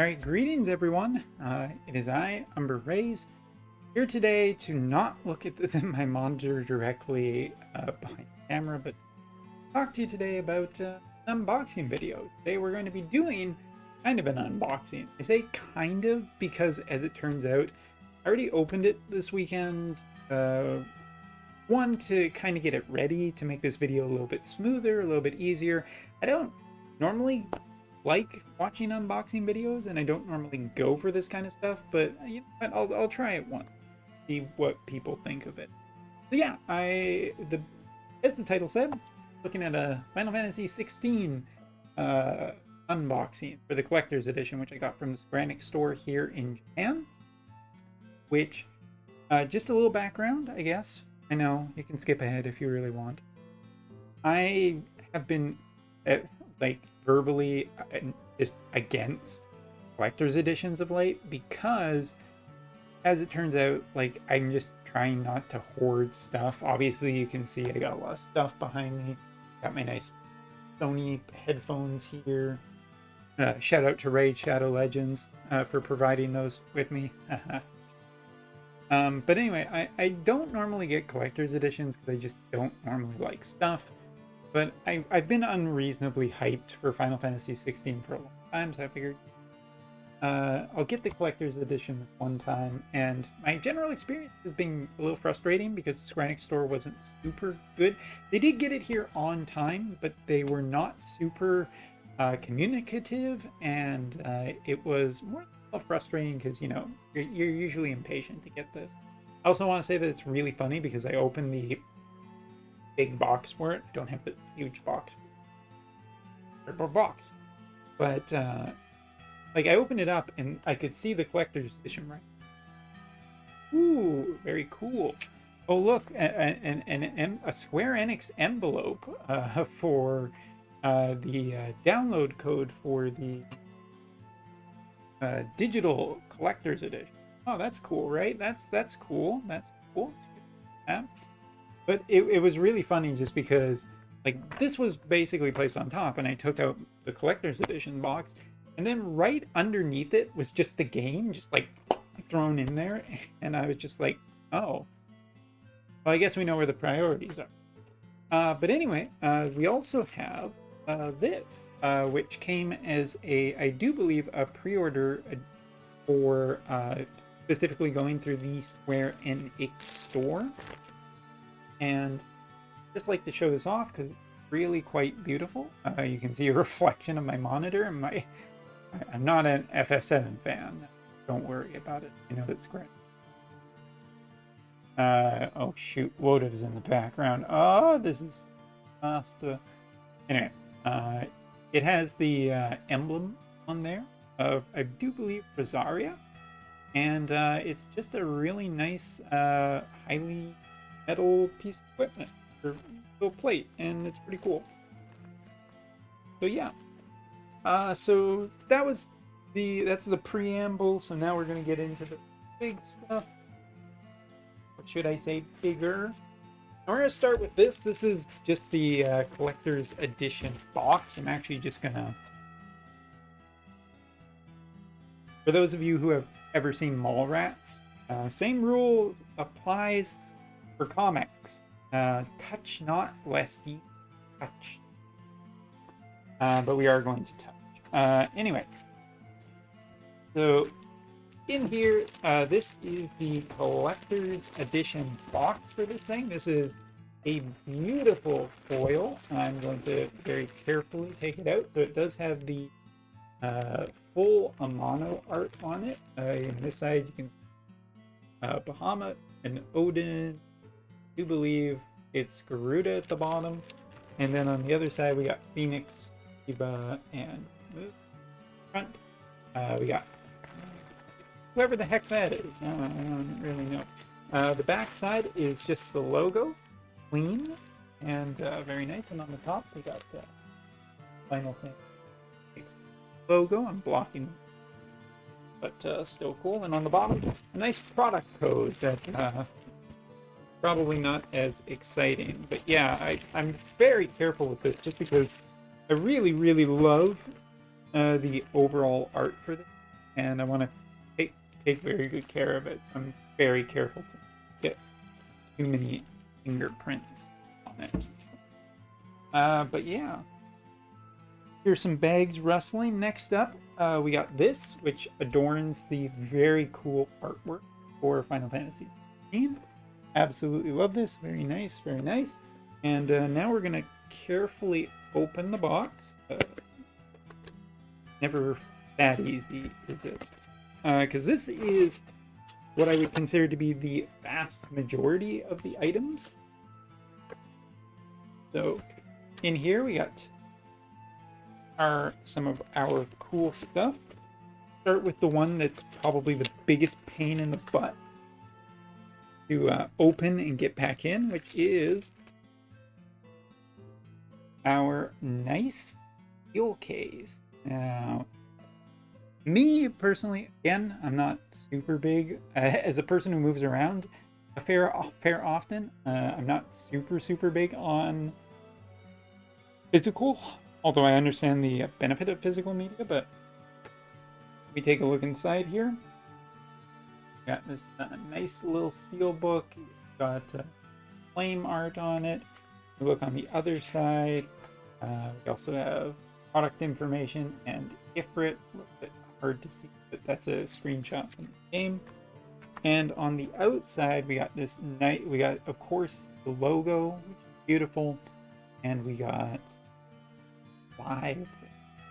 Alright, greetings everyone. It is I, Umber Rays, here today to not look at my monitor directly behind the camera, but talk to you today about an unboxing video. Today we're going to be doing kind of an unboxing. I say kind of because, as it turns out, I already opened it this weekend. One, to kind of get it ready to make this video a little bit smoother, a little bit easier. I don't normally like watching unboxing videos, and I don't normally go for this kind of stuff, but you know what, I'll try it once, see what people think of it. So yeah, as the title said, looking at a Final Fantasy 16 unboxing for the collector's edition, which I got from the Square Enix store here in Japan. Which, just a little background, I guess. I know you can skip ahead if you really want. I have been verbally just against collector's editions of late, because as it turns out, I'm just trying not to hoard stuff. Obviously you can see I got a lot of stuff behind me. Got my nice Sony headphones here. Shout out to Raid Shadow Legends for providing those with me. But anyway, I don't normally get collector's editions because I just don't normally like stuff. But I've been unreasonably hyped for Final Fantasy 16 for a long time, so I figured I'll get the collector's edition this one time. And my general experience has been a little frustrating because the Square Enix store wasn't super good. They did get it here on time, but they were not super communicative, and it was more frustrating because, you know, you're usually impatient to get this. I also want to say that it's really funny because I opened the big box for it. I don't have the huge box, but I opened it up and I could see the collector's edition, right? Ooh, very cool. Oh look, a Square Enix envelope for the download code for the digital collector's edition. Oh, that's cool, right? That's cool. That's cool. Yeah. But it was really funny just because, this was basically placed on top, and I took out the collector's edition box, and then right underneath it was just the game, just thrown in there, and I was just like, oh, well, I guess we know where the priorities are. But anyway, we also have this, which came as I do believe, a pre-order for specifically going through the Square Enix store. And just like to show this off because it's really quite beautiful. You can see a reflection of my monitor, and I'm not an FF7 fan. Don't worry about it. You know that's Square. Oh shoot, Wotiv's in the background. Oh, this is anyway. It has the emblem on there of, I do believe, Rosaria, and it's just a really nice, highly metal piece of equipment or little plate, and it's pretty cool. So yeah, so that's the preamble. So now we're gonna get into the big stuff. Or should I say bigger? And we're gonna start with this. This is just the collector's edition box. I'm actually just gonna, for those of you who have ever seen Mallrats, same rule applies for comics. Touch not lest ye touch. But we are going to touch. Anyway, so in here, this is the collector's edition box for this thing. This is a beautiful foil. I'm going to very carefully take it out. So it does have the full Amano art on it. On this side, you can see Bahamut and Odin. I do believe it's Garuda at the bottom, and then on the other side we got Phoenix, Eva, and Moon. Front, we got whoever the heck that is. I don't really know. The back side is just the logo, clean and very nice. And on the top we got the Final Fantasy logo. I'm blocking, but still cool. And on the bottom, a nice product code that probably not as exciting, but yeah, I'm very careful with this just because I really love the overall art for this. and I want to take very good care of it. So I'm very careful to get too many fingerprints on it. But yeah, here's some bags rustling. Next up, we got this, which adorns the very cool artwork for Final Fantasy XVI. Absolutely love this. Very nice, very nice. And now we're gonna carefully open the box. Never that easy, is it? Because this is what I would consider to be the vast majority of the items. So in here we got some of our cool stuff. Start with the one that's probably the biggest pain in the butt to open and get back in, which is our nice steel case. Now, me personally, again, I'm not super big as a person who moves around a fair often. I'm not super big on physical, although I understand the benefit of physical media. But we take a look inside here. Got this nice little steel book. Got flame art on it. We look on the other side. We also have product information and Ifrit. A little bit hard to see, but that's a screenshot from the game. And on the outside, we got this night. We got, of course, the logo, which is beautiful, and we got Clive.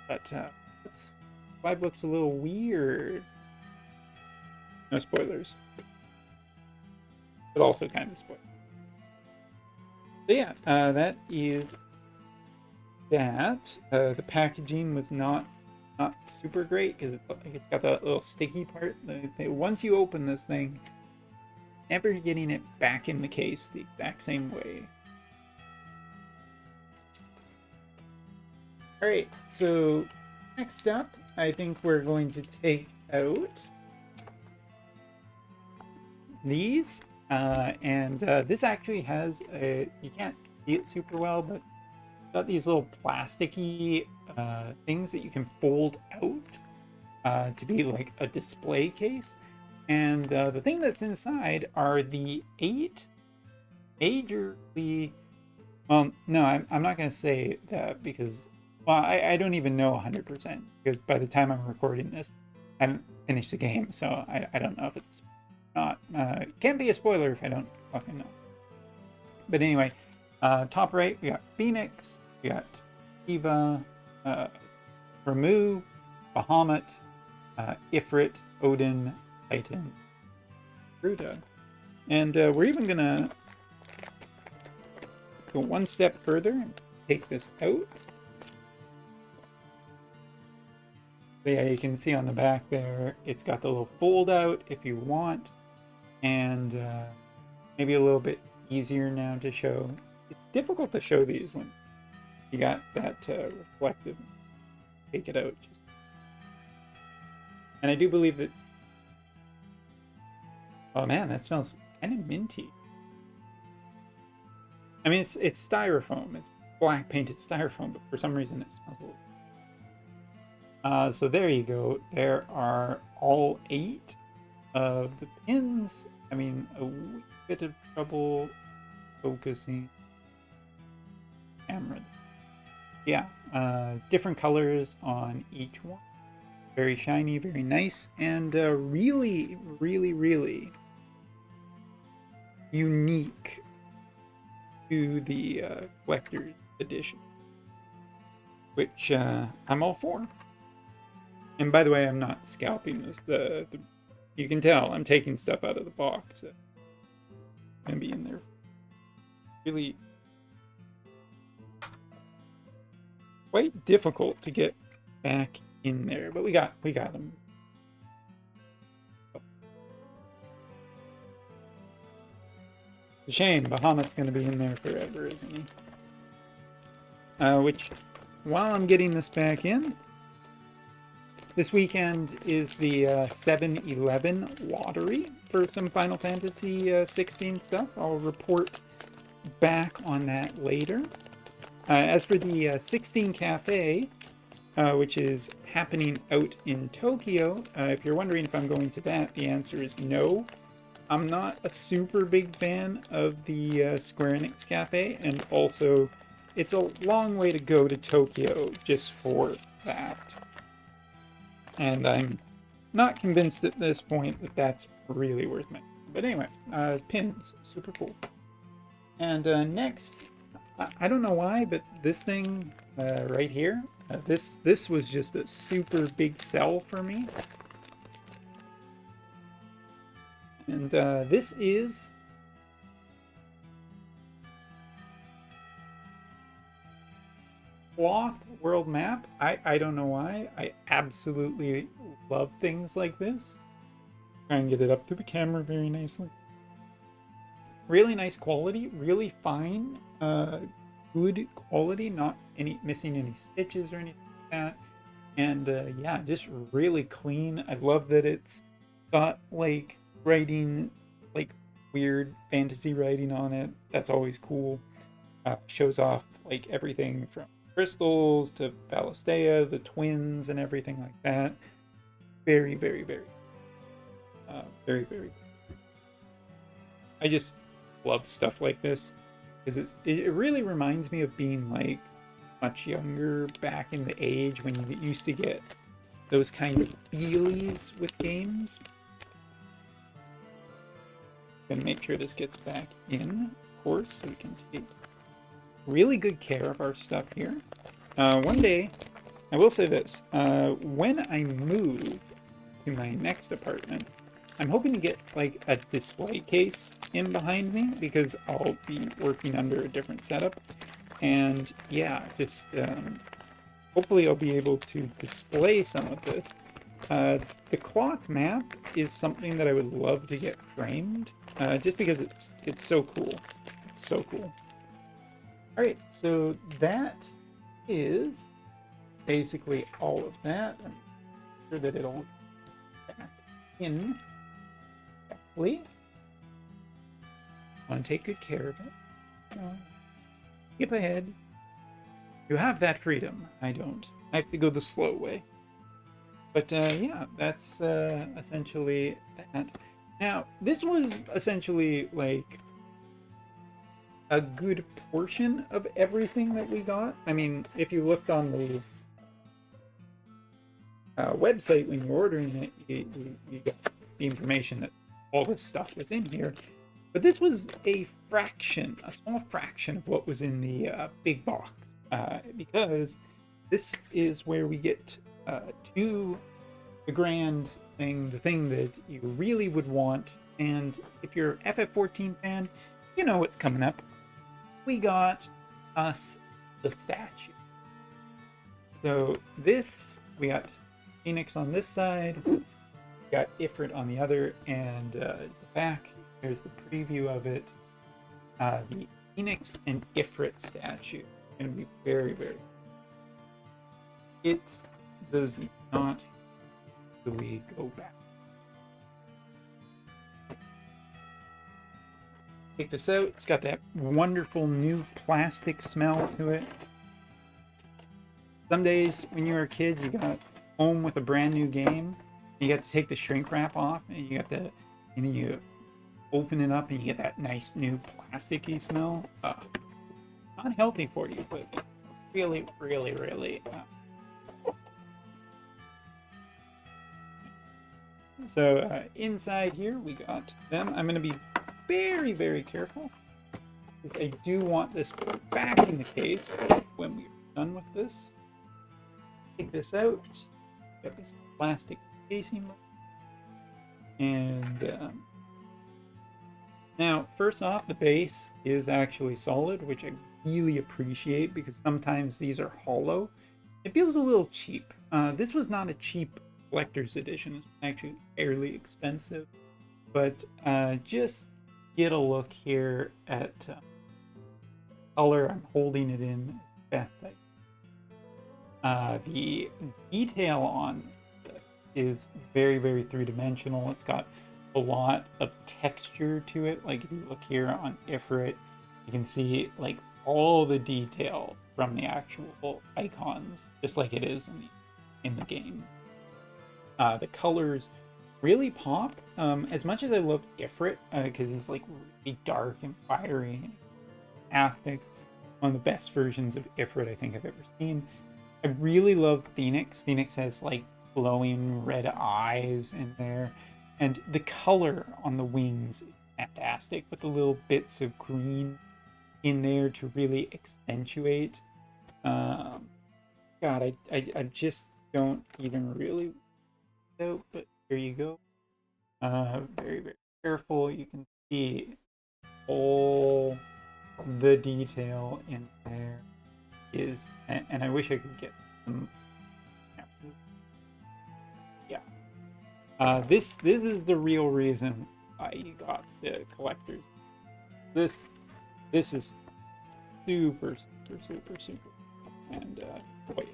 But Clive looks a little weird. No spoilers, but also kind of spoilers. So yeah, that is that. The packaging was not super great because it's got that little sticky part. Once you open this thing, never getting it back in the case the exact same way. All right, so next up, I think we're going to take out these, and this actually has you can't see it super well, but it's got these little plasticky things that you can fold out to be like a display case. And the thing that's inside are the 8 majorly, well, no, I'm not going to say that because, well, I don't even know 100%, because by the time I'm recording this, I haven't finished the game, so I don't know if it's not. It can be a spoiler if I don't fucking know. But anyway, top right, we got Phoenix, we got Eva, Ramuh, Bahamut, Ifrit, Odin, Titan, Ruda. And we're even gonna go one step further and take this out. So yeah, you can see on the back there, it's got the little fold out if you want, and maybe a little bit easier now to show. It's difficult to show these when you got that reflective. Take it out. And I do believe that, oh man, that smells kind of minty. I mean, it's styrofoam. It's black painted styrofoam, but for some reason it smells a little. So there you go. There are all 8 of the pins. I mean, a wee bit of trouble focusing camera. Yeah, different colors on each one. Very shiny, very nice, and really unique to the collector's edition, which I'm all for. And by the way, I'm not scalping this. You can tell I'm taking stuff out of the box. It's gonna be in there. Really quite difficult to get back in there, but we got them. It's a shame. Bahamut's gonna be in there forever, isn't he? Which, while I'm getting this back in, this weekend is the 7-Eleven lottery for some Final Fantasy 16 stuff. I'll report back on that later. As for the 16 Cafe, which is happening out in Tokyo. If you're wondering if I'm going to that, the answer is no. I'm not a super big fan of the Square Enix Cafe, and also it's a long way to go to Tokyo just for that. And I'm not convinced at this point that that's really worth it. But anyway, pins, super cool. And next, I don't know why, but this thing right here, this was just a super big sell for me. And this is cloth world map. I don't know why. I absolutely love things like this. Try and get it up to the camera very nicely. Really nice quality, really fine, good quality, not missing any stitches or anything like that. And yeah, just really clean. I love that it's got like writing, like weird fantasy writing on it. That's always cool. Shows off like everything from crystals to Valistea, the twins, and everything like that. Very, very, very, very, very. I just love stuff like this because it really reminds me of being like much younger back in the age when you used to get those kind of feelies with games. Gonna make sure this gets back in, of course, so we can take really good care of our stuff here. One day, I will say this, when I move to my next apartment, I'm hoping to get like a display case in behind me because I'll be working under a different setup. And yeah, just hopefully I'll be able to display some of this. The cloth map is something that I would love to get framed, just because it's so cool. It's so cool. All right, so that is basically all of that. I'm sure that it'll back in. Exactly. Want to take good care of it. Skip ahead. You have that freedom. I don't. I have to go the slow way. But yeah, that's essentially that. Now, this was essentially like a good portion of everything that we got. I mean, if you looked on the website when you're ordering it, you got the information that all this stuff was in here. But this was a small fraction of what was in the big box. Because this is where we get to the grand thing, the thing that you really would want. And if you're an FF14 fan, you know what's coming up. We got us the statue. So we got Phoenix on this side, we got Ifrit on the other, and the back, here's the preview of it. The Phoenix and Ifrit statue. Going to be very, very. It does not really go back. Take this out. It's got that wonderful new plastic smell to it. Some days when you were a kid, you got home with a brand new game. You got to take the shrink wrap off, and you got to, and then you open it up, and you get that nice new plasticky smell. Not healthy for you, but really, really, really. So inside here we got them. I'm going to be very, very careful because I do want this back in the case when we're done with this. Take this out. Got this plastic casing. And now, first off, the base is actually solid, which I really appreciate because sometimes these are hollow. It feels a little cheap. This was not a cheap collector's edition. It's actually fairly expensive. But just get a look here at color I'm holding it in best I can. The detail on it is very, very three-dimensional. It's got a lot of texture to it. Like if you look here on Ifrit, you can see like all the detail from the actual icons, just like it is in the in the game. The colors really pop. As much as I love Ifrit, because he's like really dark and fiery and fantastic, one of the best versions of Ifrit I think I've ever seen. I really love Phoenix. Phoenix has like glowing red eyes in there, and the color on the wings is fantastic with the little bits of green in there to really accentuate. God, I just don't even really know, but here you go. Very, very careful. You can see all the detail in there is, and I wish I could get some. Yeah. This is the real reason why you got the collectors. This is super, and boy,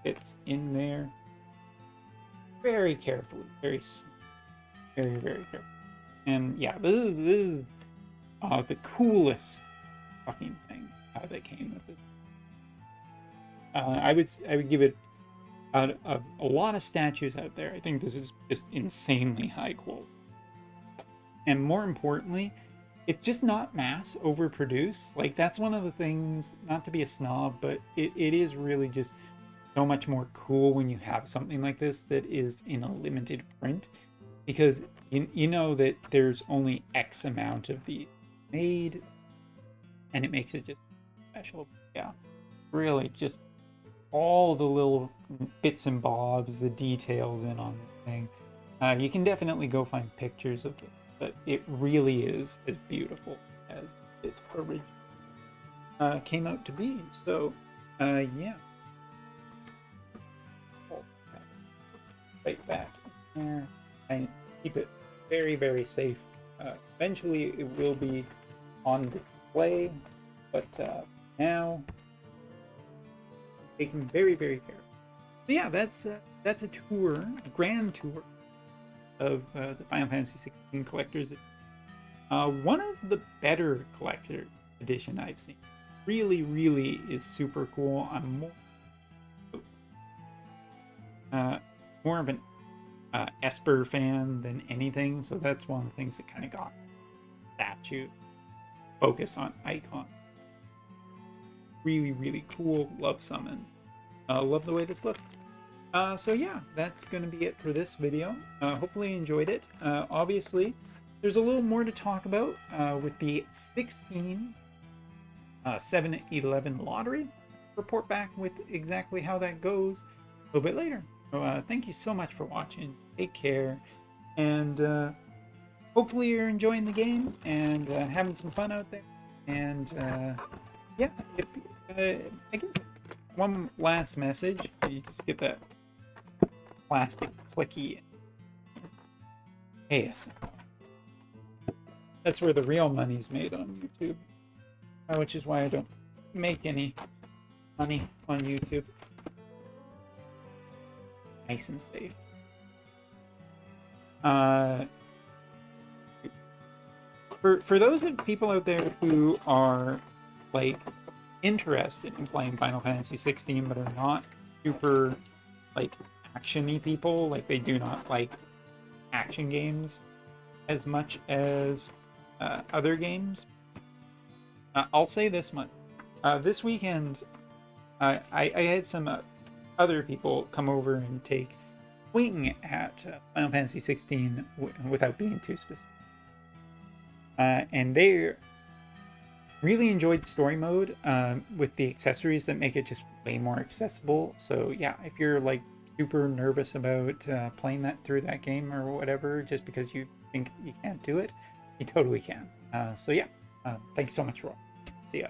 it's in there very carefully, very carefully. And yeah, this is the coolest fucking thing that came with it. I would give it, out of a lot of statues out there, I think this is just insanely high quality. And more importantly, it's just not mass overproduced. Like, that's one of the things, not to be a snob, but it is really just so much more cool when you have something like this that is in a limited print, because you know that there's only X amount of these made, and it makes it just special. Yeah, really, just all the little bits and bobs, the details in on the thing. You can definitely go find pictures of it, but it really is as beautiful as it originally came out to be. So, yeah. Right back there. I keep it very, very safe. Eventually, it will be on display, but now taken very, very careful. So yeah, that's a tour, a grand tour of the Final Fantasy 16 collector's. One of the better collector edition I've seen. Really, really is super cool. I'm more of an Esper fan than anything, so that's one of the things that kind of got statue focus on icon. Really, really cool. Love summons. Love the way this looks. So yeah, that's going to be it for this video. Hopefully you enjoyed it. Obviously, there's a little more to talk about with the 16 7-11 lottery. Report back with exactly how that goes a little bit later. So thank you so much for watching. Take care, and hopefully you're enjoying the game and having some fun out there. And yeah, if I guess one last message, you just get that plastic clicky ASMR. That's where the real money's made on YouTube, which is why I don't make any money on YouTube. Nice and safe. For those people out there who are like interested in playing Final Fantasy 16 but are not super like action-y people, like they do not like action games as much as other games, I'll say this much. This weekend I had some other people come over and take swing at Final Fantasy 16 without being too specific, and they really enjoyed story mode with the accessories that make it just way more accessible. So yeah, if you're like super nervous about playing that through that game or whatever, just because you think you can't do it, you totally can. So yeah, thanks so much for watching. See ya.